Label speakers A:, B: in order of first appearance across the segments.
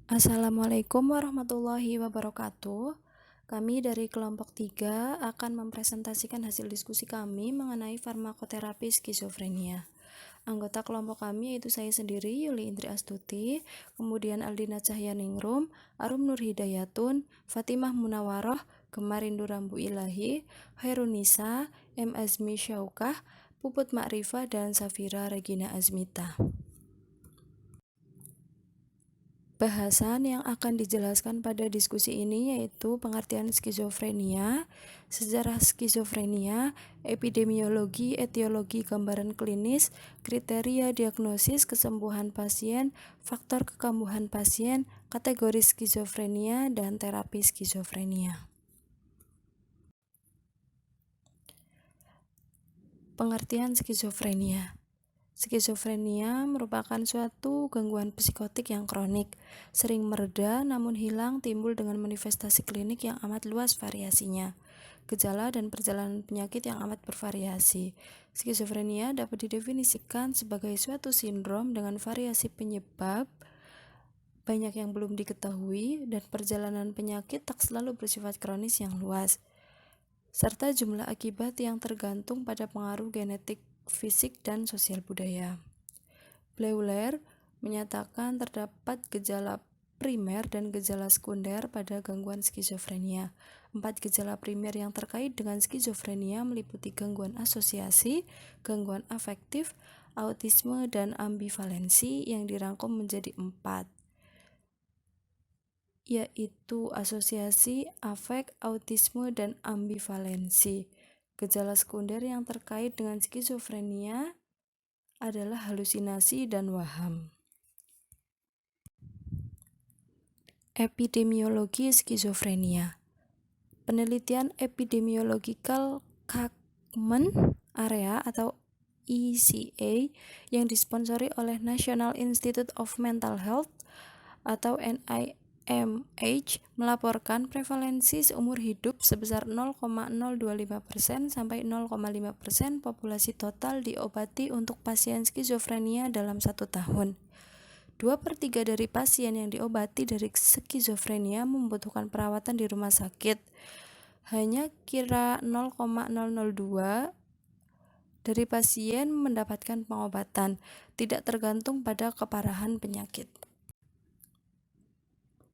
A: Assalamualaikum warahmatullahi wabarakatuh. Kami dari kelompok 3 akan mempresentasikan hasil diskusi kami mengenai farmakoterapi skizofrenia. Anggota kelompok kami yaitu saya sendiri, Yuli Indri Astuti, kemudian Aldina Cahyaningrum, Arum Nur Hidayatun, Fatimah Munawaroh, Gemarindu Rambu Ilahi, Hairunisa, M. Azmi Syaukah, Puput Makrifah, dan Safira Regina Azmita. Bahasan yang akan dijelaskan pada diskusi ini yaitu pengertian skizofrenia, sejarah skizofrenia, epidemiologi, etiologi, gambaran klinis, kriteria diagnosis, kesembuhan pasien, faktor kekambuhan pasien, kategori skizofrenia, dan terapi skizofrenia. Pengertian skizofrenia. Skizofrenia merupakan suatu gangguan psikotik yang kronik, sering mereda namun hilang timbul dengan manifestasi klinik yang amat luas variasinya, gejala dan perjalanan penyakit yang amat bervariasi. Skizofrenia dapat didefinisikan sebagai suatu sindrom dengan variasi penyebab banyak yang belum diketahui dan perjalanan penyakit tak selalu bersifat kronis yang luas, serta jumlah akibat yang tergantung pada pengaruh genetik, fisik, dan sosial budaya. Bleuler menyatakan terdapat gejala primer dan gejala sekunder pada gangguan skizofrenia. 4 gejala primer yang terkait dengan skizofrenia meliputi gangguan asosiasi, gangguan afektif, autisme, dan ambivalensi yang dirangkum menjadi 4, yaitu asosiasi, afek, autisme, dan ambivalensi. Gejala sekunder yang terkait dengan skizofrenia adalah halusinasi dan waham. Epidemiologi skizofrenia. Penelitian epidemiological catchment area atau ECA yang disponsori oleh National Institute of Mental Health atau NIMH melaporkan prevalensi seumur hidup sebesar 0,025% sampai 0,5% populasi total diobati untuk pasien skizofrenia dalam 1 tahun. 2/3 dari pasien yang diobati dari skizofrenia membutuhkan perawatan di rumah sakit. Hanya kira 0,002 dari pasien mendapatkan pengobatan, tidak tergantung pada keparahan penyakit.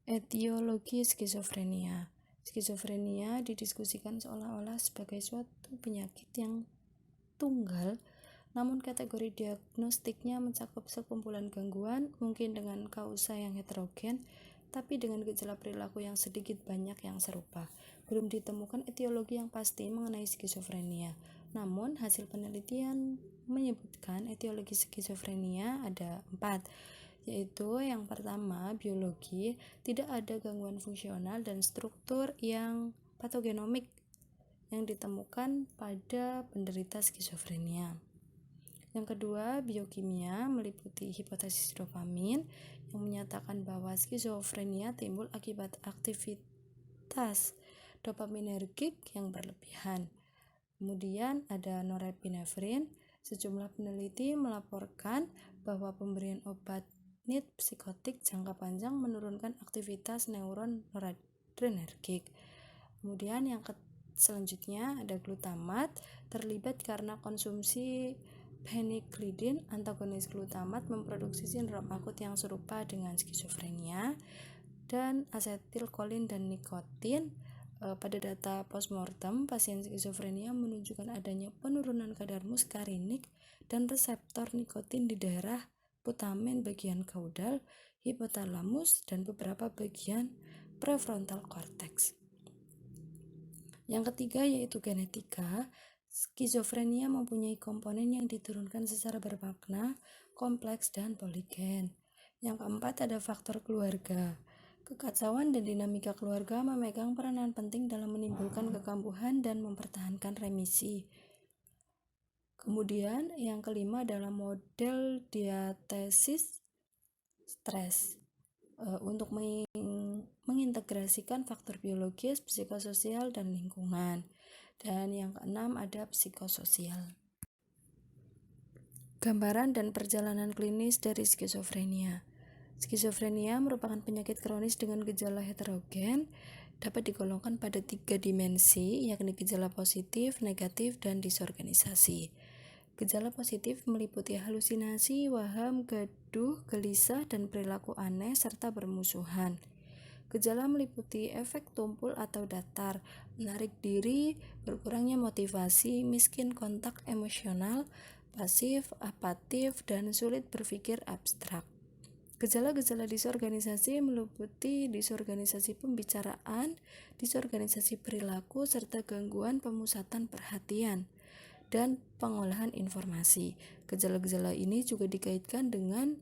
A: Etiologi skizofrenia. Skizofrenia didiskusikan seolah-olah sebagai suatu penyakit yang tunggal, namun kategori diagnostiknya mencakup sekumpulan gangguan, mungkin dengan kausa yang heterogen, tapi dengan gejala perilaku yang sedikit banyak yang serupa. Belum ditemukan etiologi yang pasti mengenai skizofrenia. Namun, hasil penelitian menyebutkan etiologi skizofrenia ada 4, yaitu yang pertama, biologi, tidak ada gangguan fungsional dan struktur yang patogenomik yang ditemukan pada penderita skizofrenia. Yang kedua, biokimia, meliputi hipotesis dopamin yang menyatakan bahwa skizofrenia timbul akibat aktivitas dopaminergik yang berlebihan. Kemudian ada norepinefrin. Sejumlah peneliti melaporkan bahwa pemberian obat NIT psikotik jangka panjang menurunkan aktivitas neuron noradrenergik. Kemudian yang selanjutnya ada glutamat, terlibat karena konsumsi phenyclidin. Antagonis glutamat memproduksi sindrom akut yang serupa dengan skizofrenia. Dan asetilkolin dan nikotin. Pada data postmortem, pasien skizofrenia menunjukkan adanya penurunan kadar muskarinik dan reseptor nikotin di daerah putamen bagian kaudal, hipotalamus, dan beberapa bagian prefrontal cortex. Yang ketiga yaitu genetika. Skizofrenia mempunyai komponen yang diturunkan secara bermakna, kompleks, dan poligen. Yang keempat ada faktor keluarga. Kekacauan dan dinamika keluarga memegang peranan penting dalam menimbulkan kekambuhan dan mempertahankan remisi. Kemudian yang kelima adalah model diatesis stres untuk mengintegrasikan faktor biologis, psikososial, dan lingkungan. Dan yang keenam ada psikososial. Gambaran dan perjalanan klinis dari skizofrenia. Skizofrenia merupakan penyakit kronis dengan gejala heterogen, dapat digolongkan pada 3 dimensi, yakni gejala positif, negatif, dan disorganisasi. Gejala positif meliputi halusinasi, waham, gaduh, gelisah, dan perilaku aneh serta bermusuhan. Gejala meliputi efek tumpul atau datar, menarik diri, berkurangnya motivasi, miskin kontak emosional, pasif, apatif, dan sulit berpikir abstrak. Gejala-gejala disorganisasi meliputi disorganisasi pembicaraan, disorganisasi perilaku, serta gangguan pemusatan perhatian dan pengolahan informasi. Gejala-gejala ini juga dikaitkan dengan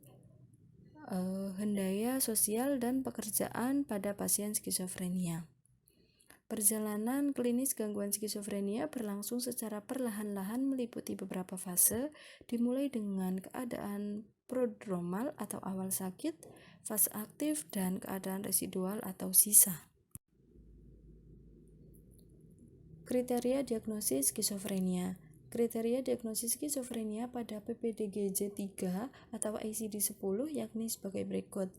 A: hendaya sosial dan pekerjaan pada pasien skizofrenia. Perjalanan klinis gangguan skizofrenia berlangsung secara perlahan-lahan meliputi beberapa fase, dimulai dengan keadaan prodromal atau awal sakit, fase aktif, dan keadaan residual atau sisa. Kriteria diagnosis skizofrenia. Kriteria diagnosis skizofrenia pada PPDGJ 3 atau ICD-10 yakni sebagai berikut.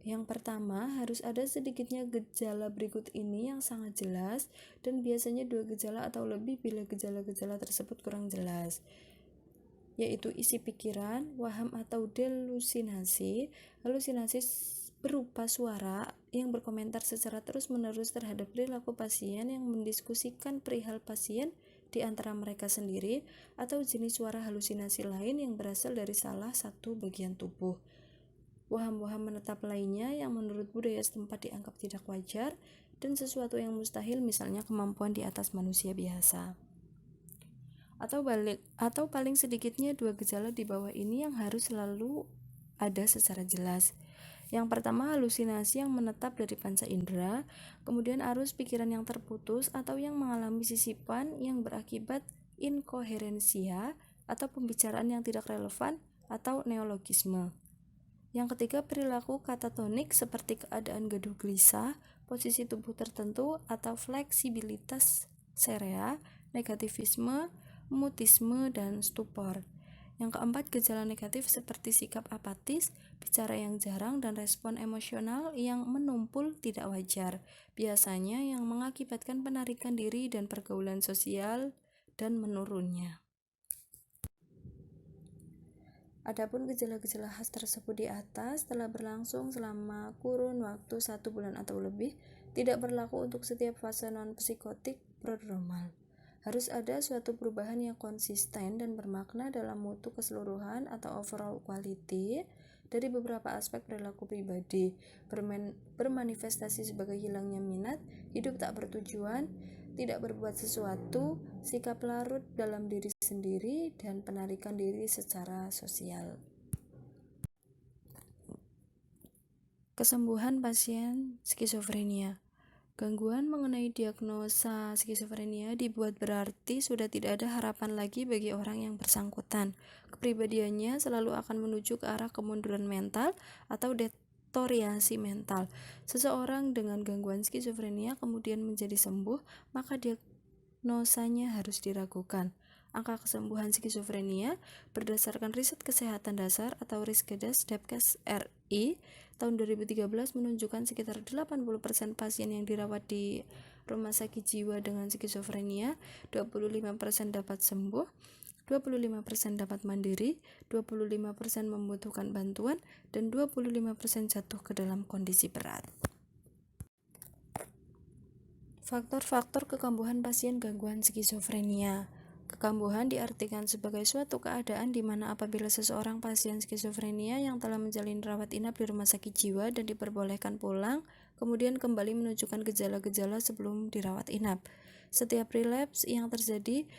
A: Yang pertama, harus ada sedikitnya gejala berikut ini yang sangat jelas dan biasanya 2 gejala atau lebih bila gejala-gejala tersebut kurang jelas, yaitu isi pikiran, waham atau delusinasi, halusinasi berupa suara yang berkomentar secara terus-menerus terhadap perilaku pasien yang mendiskusikan perihal pasien di antara mereka sendiri, atau jenis suara halusinasi lain yang berasal dari salah satu bagian tubuh. Waham-waham menetap lainnya yang menurut budaya setempat dianggap tidak wajar dan sesuatu yang mustahil, misalnya kemampuan di atas manusia biasa. Atau paling sedikitnya 2 gejala di bawah ini yang harus selalu ada secara jelas. Yang pertama, halusinasi yang menetap dari panca indera, kemudian arus pikiran yang terputus atau yang mengalami sisipan yang berakibat inkoherensia atau pembicaraan yang tidak relevan atau neologisme. Yang ketiga, perilaku katatonik seperti keadaan gaduh gelisah, posisi tubuh tertentu atau fleksibilitas serea, negativisme, mutisme, dan stupor. Yang keempat, gejala negatif seperti sikap apatis, bicara yang jarang, dan respon emosional yang menumpul tidak wajar, biasanya yang mengakibatkan penarikan diri dan pergaulan sosial dan menurunnya. Adapun gejala-gejala khas tersebut di atas telah berlangsung selama kurun waktu 1 bulan atau lebih, tidak berlaku untuk setiap fase non-psikotik prodromal. Harus ada suatu perubahan yang konsisten dan bermakna dalam mutu keseluruhan atau overall quality dari beberapa aspek perilaku pribadi, bermanifestasi sebagai hilangnya minat, hidup tak bertujuan, tidak berbuat sesuatu, sikap larut dalam diri sendiri, dan penarikan diri secara sosial. Kesembuhan pasien skizofrenia. Gangguan mengenai diagnosa skizofrenia dibuat berarti sudah tidak ada harapan lagi bagi orang yang bersangkutan. Kepribadiannya selalu akan menuju ke arah kemunduran mental atau deteriorasi mental. Seseorang dengan gangguan skizofrenia kemudian menjadi sembuh, maka diagnosanya harus diragukan. Angka kesembuhan skizofrenia berdasarkan riset kesehatan dasar atau Riskes Depkes RI tahun 2013 menunjukkan sekitar 80% pasien yang dirawat di rumah sakit jiwa dengan skizofrenia, 25% dapat sembuh, 25% dapat mandiri, 25% membutuhkan bantuan, dan 25% jatuh ke dalam kondisi berat. Faktor-faktor kekambuhan pasien gangguan skizofrenia. Kekambuhan diartikan sebagai suatu keadaan di mana apabila seseorang pasien skizofrenia yang telah menjalani rawat inap di rumah sakit jiwa dan diperbolehkan pulang, kemudian kembali menunjukkan gejala-gejala sebelum dirawat inap. Setiap relapse yang terjadi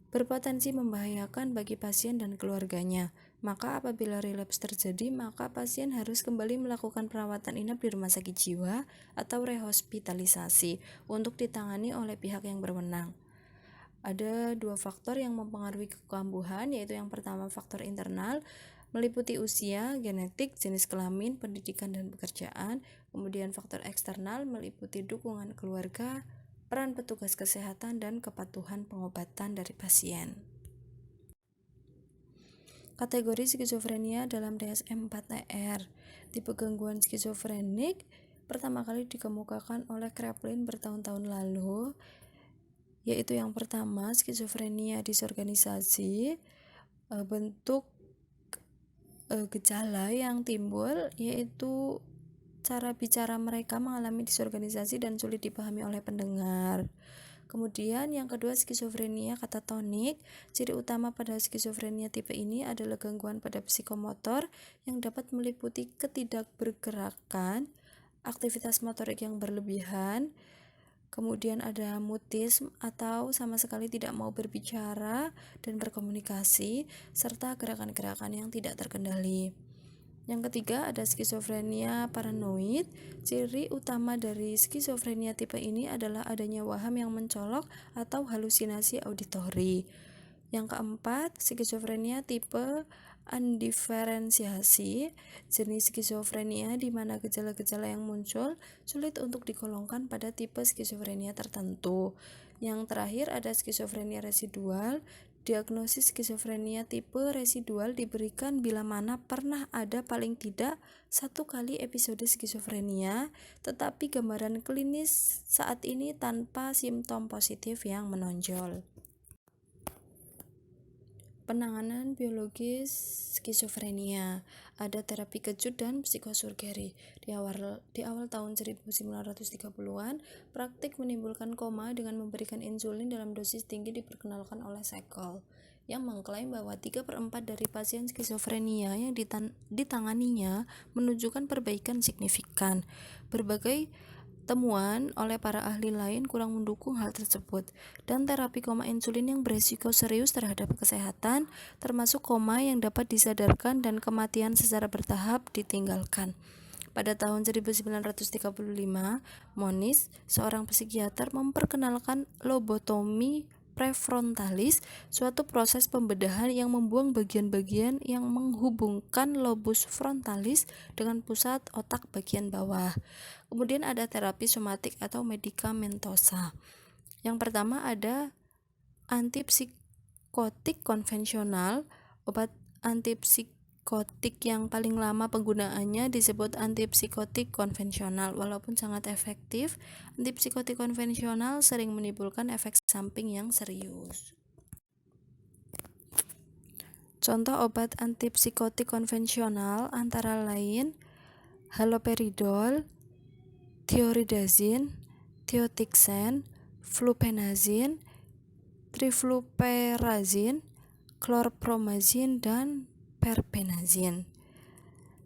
A: berpotensi membahayakan bagi pasien dan keluarganya. Maka apabila relapse terjadi, maka pasien harus kembali melakukan perawatan inap di rumah sakit jiwa atau rehospitalisasi untuk ditangani oleh pihak yang berwenang. Ada 2 faktor yang mempengaruhi kekambuhan, yaitu yang pertama faktor internal, meliputi usia, genetik, jenis kelamin, pendidikan, dan pekerjaan. Kemudian faktor eksternal meliputi dukungan keluarga, peran petugas kesehatan, dan kepatuhan pengobatan dari pasien. Kategori skizofrenia dalam DSM-4-ER. Tipe gangguan skizofrenik pertama kali dikemukakan oleh Kraepelin bertahun-tahun lalu, yaitu yang pertama skizofrenia disorganisasi. Bentuk gejala yang timbul yaitu cara bicara mereka mengalami disorganisasi dan sulit dipahami oleh pendengar. Kemudian yang kedua skizofrenia katatonik. Ciri utama pada skizofrenia tipe ini adalah gangguan pada psikomotor yang dapat meliputi ketidakbergerakan, aktivitas motorik yang berlebihan, kemudian ada mutisme atau sama sekali tidak mau berbicara dan berkomunikasi, serta gerakan-gerakan yang tidak terkendali. Yang ketiga ada skizofrenia paranoid. Ciri utama dari skizofrenia tipe ini adalah adanya waham yang mencolok atau halusinasi auditori. Yang keempat, skizofrenia tipe undiferensiasi. Jenis skizofrenia di mana gejala-gejala yang muncul sulit untuk digolongkan pada tipe skizofrenia tertentu. Yang terakhir ada skizofrenia residual. Diagnosis skizofrenia tipe residual diberikan bila mana pernah ada paling tidak 1 kali episode skizofrenia, tetapi gambaran klinis saat ini tanpa simptom positif yang menonjol. Penanganan biologis skizofrenia. Ada terapi kejut dan psikosurgery. Di awal tahun 1930-an, praktik menimbulkan koma dengan memberikan insulin dalam dosis tinggi diperkenalkan oleh Sekel, yang mengklaim bahwa 3/4 dari pasien skizofrenia yang ditanganinya menunjukkan perbaikan signifikan. Berbagai temuan oleh para ahli lain kurang mendukung hal tersebut, dan terapi koma insulin yang berisiko serius terhadap kesehatan, termasuk koma yang dapat disadarkan dan kematian secara bertahap, ditinggalkan. Pada tahun 1935, Moniz, seorang psikiater, memperkenalkan lobotomi prefrontalis, suatu proses pembedahan yang membuang bagian-bagian yang menghubungkan lobus frontalis dengan pusat otak bagian bawah. Kemudian ada terapi somatik atau medikamentosa. Yang pertama ada antipsikotik konvensional. Obat antipsikotik yang paling lama penggunaannya disebut antipsikotik konvensional. Walaupun sangat efektif, antipsikotik konvensional sering menimbulkan efek samping yang serius. Contoh obat antipsikotik konvensional antara lain haloperidol, thioridazin, thiotixin, fluphenazin, trifluperazin, chlorpromazin, dan perbenazin.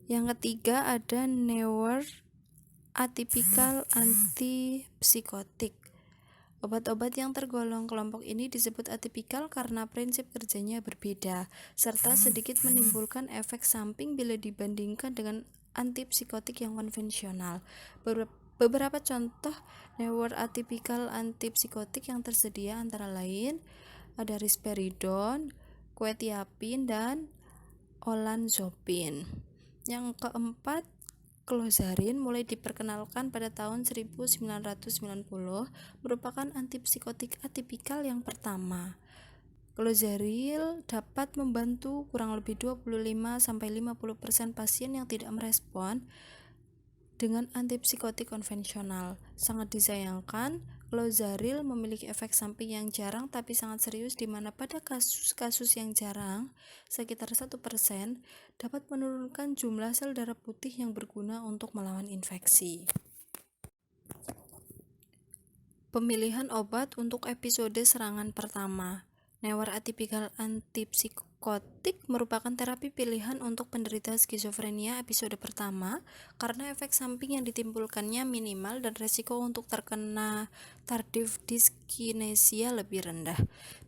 A: Yang ketiga ada neuroatypical antipsikotik. Obat-obat yang tergolong kelompok ini disebut atipikal karena prinsip kerjanya berbeda, serta sedikit menimbulkan efek samping bila dibandingkan dengan antipsikotik yang konvensional. Beberapa contoh neuroatypical antipsikotik yang tersedia antara lain ada risperidon, quetiapin, dan olanzapine. Yang keempat, clozarin mulai diperkenalkan pada tahun 1990, merupakan antipsikotik atipikal yang pertama. Clozaril dapat membantu kurang lebih 25-50% pasien yang tidak merespon dengan antipsikotik konvensional. Sangat disayangkan, clozaril memiliki efek samping yang jarang tapi sangat serius, di mana pada kasus-kasus yang jarang, sekitar 1%, dapat menurunkan jumlah sel darah putih yang berguna untuk melawan infeksi. Pemilihan obat untuk episode serangan pertama. Neuroatypical antipsikotik merupakan terapi pilihan untuk penderita skizofrenia episode pertama karena efek samping yang ditimbulkannya minimal dan resiko untuk terkena tardive dyskinesia lebih rendah.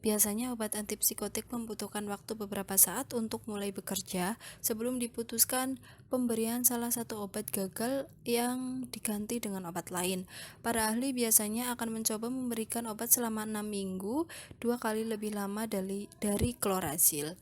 A: Biasanya obat antipsikotik membutuhkan waktu beberapa saat untuk mulai bekerja sebelum diputuskan pemberian salah satu obat gagal yang diganti dengan obat lain. Para ahli biasanya akan mencoba memberikan obat selama 6 minggu, 2 kali lebih lama dari klorazil.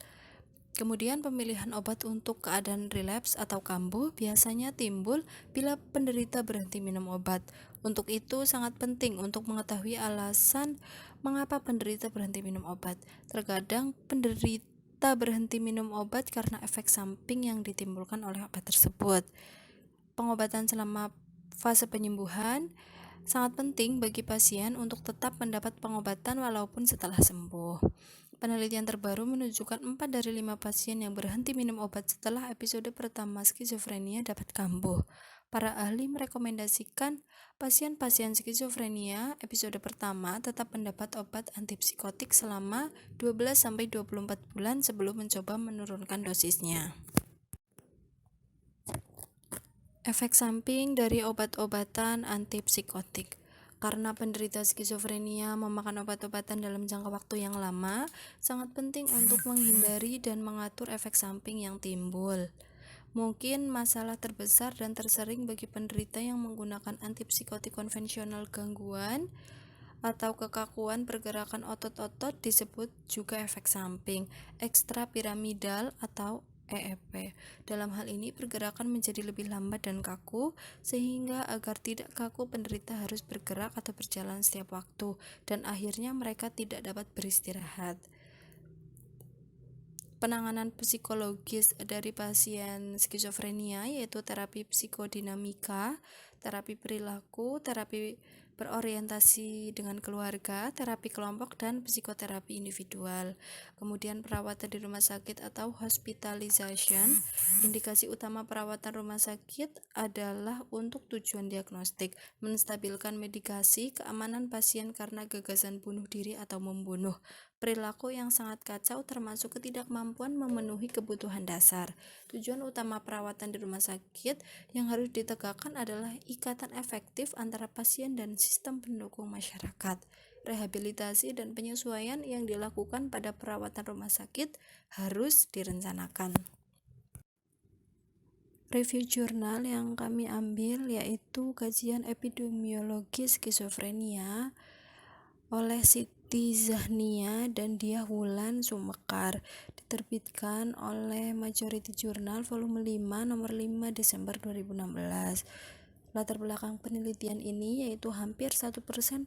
A: Kemudian pemilihan obat untuk keadaan relapse atau kambuh biasanya timbul bila penderita berhenti minum obat. Untuk itu sangat penting untuk mengetahui alasan mengapa penderita berhenti minum obat. Terkadang penderita tak berhenti minum obat karena efek samping yang ditimbulkan oleh obat tersebut. Pengobatan selama fase penyembuhan sangat penting bagi pasien untuk tetap mendapat pengobatan walaupun setelah sembuh. Penelitian terbaru menunjukkan 4 dari 5 pasien yang berhenti minum obat setelah episode pertama skizofrenia dapat kambuh. Para ahli merekomendasikan pasien-pasien skizofrenia episode pertama tetap mendapat obat antipsikotik selama 12-24 bulan sebelum mencoba menurunkan dosisnya. Efek samping dari obat-obatan antipsikotik. Karena penderita skizofrenia memakan obat-obatan dalam jangka waktu yang lama, sangat penting untuk menghindari dan mengatur efek samping yang timbul. Mungkin masalah terbesar dan tersering bagi penderita yang menggunakan antipsikotik konvensional gangguan atau kekakuan pergerakan otot-otot disebut juga efek samping ekstrapiramidal atau EEP. Dalam hal ini pergerakan menjadi lebih lambat dan kaku, sehingga agar tidak kaku penderita harus bergerak atau berjalan setiap waktu, dan akhirnya mereka tidak dapat beristirahat. Penanganan psikologis dari pasien skizofrenia yaitu terapi psikodinamika, terapi perilaku, terapi berorientasi dengan keluarga, terapi kelompok, dan psikoterapi individual. Kemudian perawatan di rumah sakit atau hospitalization. Indikasi utama perawatan rumah sakit adalah untuk tujuan diagnostik, menstabilkan medikasi, keamanan pasien karena gagasan bunuh diri atau membunuh, perilaku yang sangat kacau termasuk ketidakmampuan memenuhi kebutuhan dasar. Tujuan utama perawatan di rumah sakit yang harus ditegakkan adalah ikatan efektif antara pasien dan sistem pendukung masyarakat. Rehabilitasi dan penyesuaian yang dilakukan pada perawatan rumah sakit harus direncanakan. Review jurnal yang kami ambil yaitu kajian epidemiologi skizofrenia oleh Siti Zahnia dan Diah Wulan Sumekar, diterbitkan oleh Majority Journal volume 5 nomor 5 Desember 2016. Latar belakang penelitian ini yaitu hampir 1%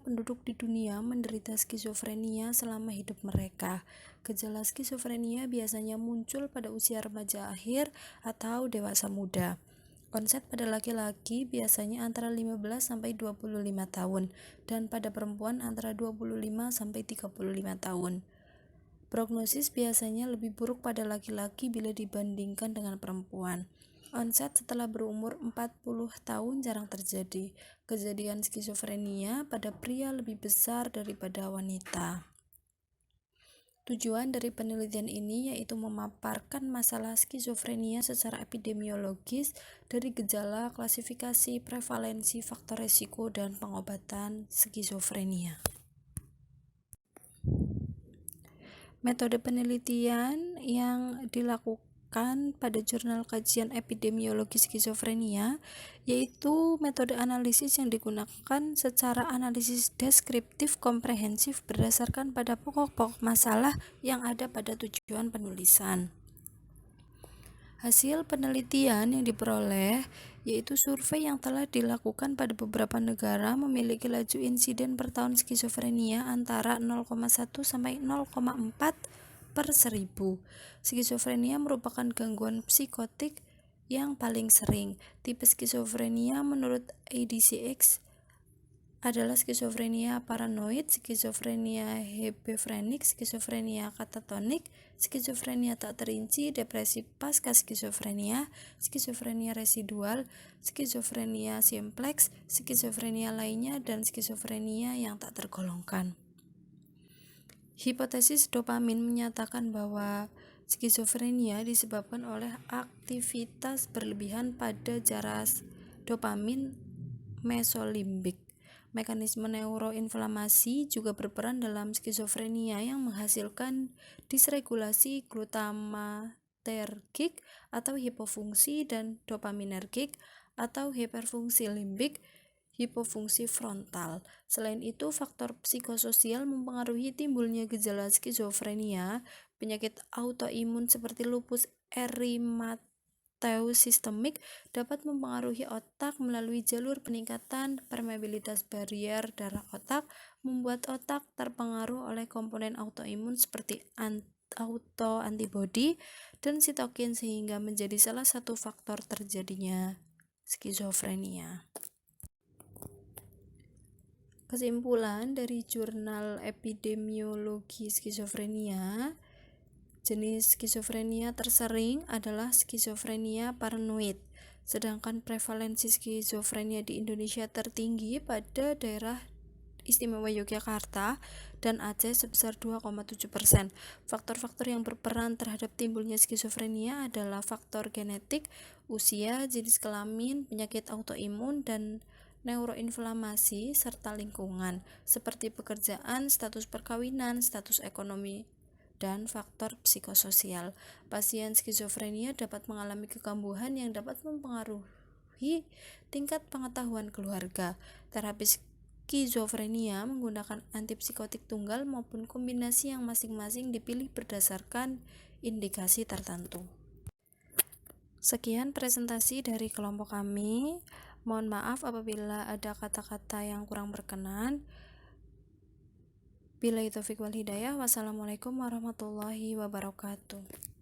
A: penduduk di dunia menderita skizofrenia selama hidup mereka. Gejala skizofrenia biasanya muncul pada usia remaja akhir atau dewasa muda. Onset pada laki-laki biasanya antara 15-25 tahun dan pada perempuan antara 25-35 tahun. Prognosis biasanya lebih buruk pada laki-laki bila dibandingkan dengan perempuan. Onset setelah berumur 40 tahun jarang terjadi. Kejadian skizofrenia pada pria lebih besar daripada wanita. Tujuan dari penelitian ini yaitu memaparkan masalah skizofrenia secara epidemiologis dari gejala, klasifikasi, prevalensi, faktor resiko, dan pengobatan skizofrenia. Metode penelitian yang dilakukan pada jurnal kajian epidemiologi skizofrenia yaitu metode analisis yang digunakan secara analisis deskriptif komprehensif berdasarkan pada pokok-pokok masalah yang ada pada tujuan penulisan. Hasil penelitian yang diperoleh yaitu survei yang telah dilakukan pada beberapa negara memiliki laju insiden per tahun skizofrenia antara 0,1 sampai 0,4 per 1000. Skizofrenia merupakan gangguan psikotik yang paling sering. Tipe skizofrenia menurut ADCX adalah skizofrenia paranoid, skizofrenia hebefrenik, skizofrenia katatonik, skizofrenia tak terinci, depresi pasca skizofrenia, skizofrenia residual, skizofrenia simplex, skizofrenia lainnya, dan skizofrenia yang tak tergolongkan. Hipotesis dopamin menyatakan bahwa skizofrenia disebabkan oleh aktivitas berlebihan pada jaras dopamin mesolimbik. Mekanisme neuroinflamasi juga berperan dalam skizofrenia yang menghasilkan disregulasi glutamatergik atau hipofungsi dan dopaminergik atau hiperfungsi limbik, hipofungsi frontal. Selain itu, faktor psikososial mempengaruhi timbulnya gejala skizofrenia. Penyakit autoimun seperti lupus erythematosus sistemik dapat mempengaruhi otak melalui jalur peningkatan permeabilitas barrier darah otak, membuat otak terpengaruh oleh komponen autoimun seperti autoantibodi dan sitokin sehingga menjadi salah satu faktor terjadinya skizofrenia. Kesimpulan dari jurnal epidemiologi skizofrenia, jenis skizofrenia tersering adalah skizofrenia paranoid, sedangkan prevalensi skizofrenia di Indonesia tertinggi pada daerah Istimewa Yogyakarta dan Aceh sebesar 2,7%. Faktor-faktor yang berperan terhadap timbulnya skizofrenia adalah faktor genetik, usia, jenis kelamin, penyakit autoimun, dan neuroinflamasi, serta lingkungan, seperti pekerjaan, status perkawinan, status ekonomi, dan faktor psikososial. Pasien skizofrenia dapat mengalami kekambuhan yang dapat mempengaruhi tingkat pengetahuan keluarga. Terapi skizofrenia menggunakan antipsikotik tunggal maupun kombinasi yang masing-masing dipilih berdasarkan indikasi tertentu. Sekian presentasi dari kelompok kami. Mohon maaf apabila ada kata-kata yang kurang berkenan. Billahi taufiq wal hidayah. Wassalamualaikum warahmatullahi wabarakatuh.